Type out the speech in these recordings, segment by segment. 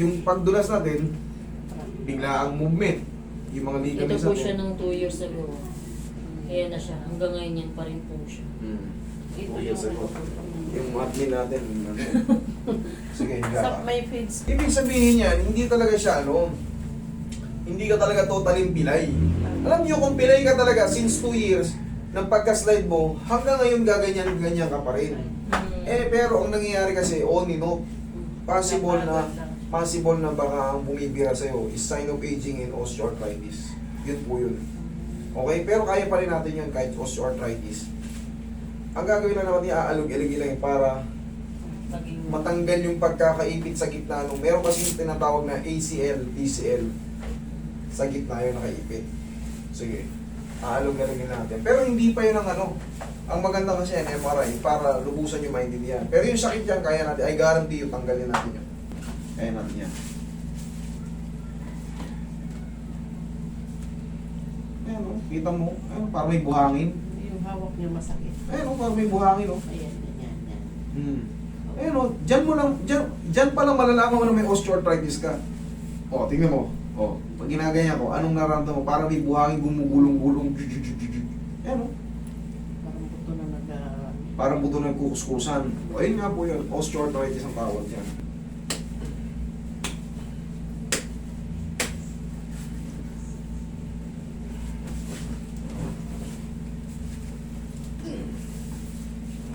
yung pagdulas natin, bigla ang movement. Yung mga Ito ligaments po natin. siya nung 2 years ago. Kaya na siya. Hanggang ngayon yan pa rin po siya. Ito years ago. Yung admin natin. Ano. Sige, higa Sa ka. may feeds. Ibig sabihin yan, hindi talaga siya hindi ka talaga totaling pilay. Alam niyo kung pilay ka talaga since 2 years, ng pagka-slide mo, hanggang ngayon gaganyan-ganyan ka pa rin. Pero ang nangyayari kasi, on and off, possible na baka ang bumibira sa'yo is sign of aging and osteoarthritis. Yun po yun. Okay? Pero kaya pa rin natin yun kahit osteoarthritis. Ang gagawin na naman niya, aalog-aligi lang para matanggal yung pagkakaipit sa gitna. Meron kasi yung tinatawag na ACL, PCL. Sa gitna yun nakaipit. Sige, aalog-aligi natin. Pero hindi pa yun ang Ang maganda kasi yan, MRI, para lubusan yung maintindihan. Pero yung sakit yan, kaya natin, I guarantee you, tanggalin natin yun. Kaya natin yan. Ayan o, kita mo, ayun, parang may buhangin. Yung hawak niya masakit. Ayun o, parang may buhangin o. Ayan, yan. Ayun o, dyan pa lang malalaman mo na may osteoarthritis ka. O, tingnan mo. O, pag ginaganyan ko, anong nararamdaman mo? Parang may buhangin gumugulong-gulong. Ayan o. Parang buto na Parang buto ng kukuskusan. O, ayun nga po yun. Osteoarthritis ang tawag yan.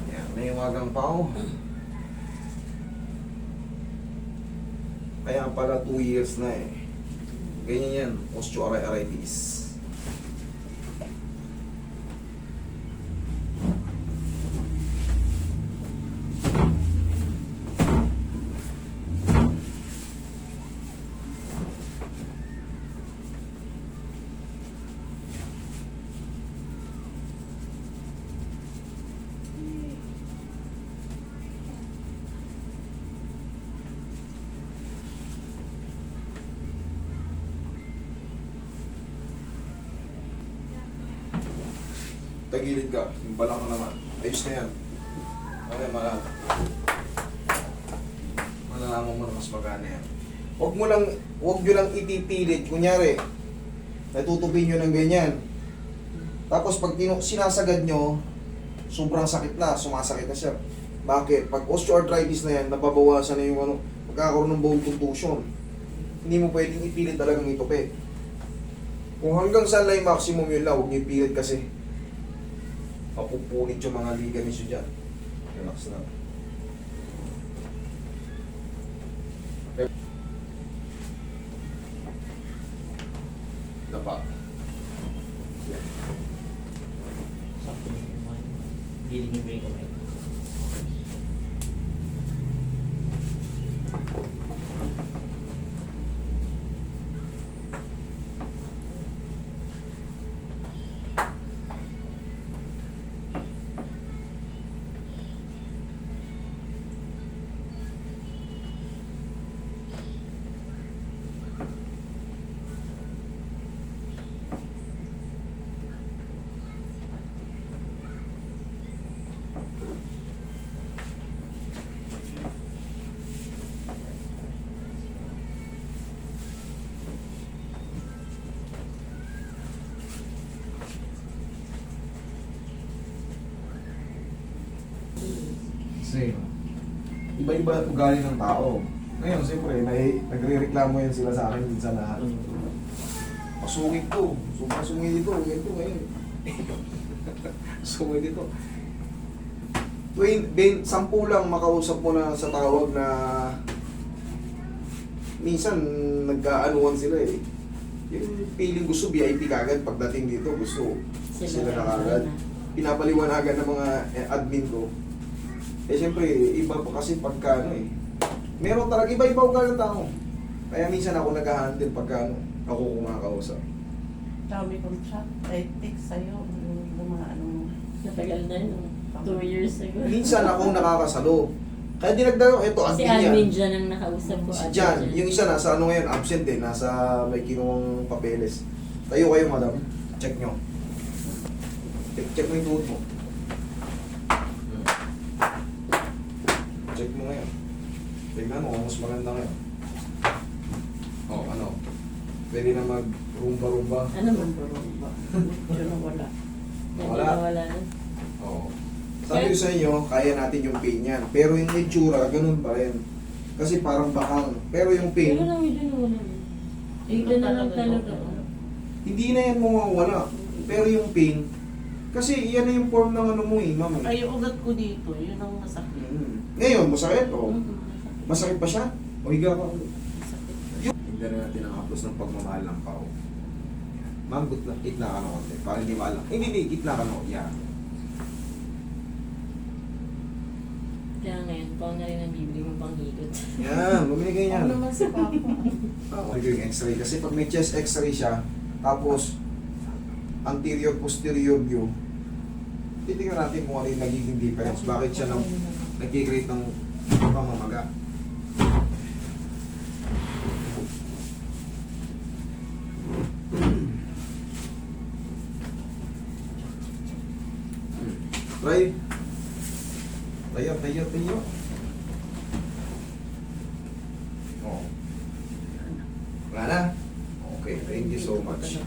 Yan, may umagang pao. Kaya pala 2 years na eh. Ganyan yan, osteoarthritis. Tagilid ka, yung balang ka naman. Ayos na yan. Okay, malalaman mo na mas magana yan. Huwag nyo lang ipipilit. Kunyari, natutupin nyo ng ganyan. Tapos pag sinasagad nyo, sobrang sakit na, sumasakit na siya. Bakit? Pag osteoarthritis na yan, nababawasan na yung pagkakaroon ng bone contusion. Hindi mo pwedeng ipilit talagang itupi. Kung hanggang saan lang yung maximum yun lang, huwag nyo ipilit kasi mapupunit yung mga ligaments nyo dyan. Relax lang. Dapa. Sakto yung kumain. Giling yung break away. Kasi, iba-iba ugali ng tao. Ngayon, siyempre, nagre-reklamo yan sila sa akin minsan na pasungit to, sobrang sungit ito, ganito ngayon. Sungit ito. 10 lang makausap mo na sa tawag na minsan nagkaanuhan sila eh. Yung feeling gusto VIP kagad pagdating dito, gusto sila na kagad. Pinapaliwanagan ng mga admin ko. Eh siyempre, iba pa kasi pagka meron talaga iba-iba ugali ng tao. Kaya minsan ako nag-handle pagka ako kumakausap. Dami kong chat. I text sa'yo. Yung mga Natagal na yun. 2 years ago. Minsan ako nakakasalo. Kaya dinagdagan ko, ito, Si admin yan. admin dyan ang nakausap ko. Si admin Jan, dyan. yung isa nasa ngayon, absent eh, nasa may kinuwang papeles. Tayo kayo, madam. Check nyo. Check mo yung tuhod mo. Check mo ngayon. Tingnan mo kung mas maganda ngayon. Pwede na mag-rumba-rumba. Ano man ba ba? Yun ang wala. Wala. Wala na. Oo. Sabi ko sa inyo, kaya natin yung pain yan. Pero yung itsura, ganun pa rin. Kasi parang bahang. Pero yung pain, Pero lang, hindi na wala na. Bigla na lang talaga. hindi na yan mawawala. Pero yung pain, kasi yan na yung form ng ano mo eh, ma'am. Ay, yung ugat ko dito, yun ang masakit. Ngayon, masakit o? Masakit. Masakit pa siya? O higa ka ulit. Masakit. Hindi na natin ang haplos ng pagmamahal ng pao. Ma'am, kitna ka na konti. Para hindi maalam. Hindi, kitna ka na. Yan. Kaya ngayon, pao na rin ang bibili mong panghigot. Yan, bumili kayo yan. Ano naman si Papa? Okay ko yung x-ray. Kasi pag may chest x-ray siya, tapos anterior posterior view, titingnan natin kung ano yung nagiging difference. Bakit siya nag-create ng pamamaga. Try. Tayo. Oh. Wala na? Okay, thank you so much.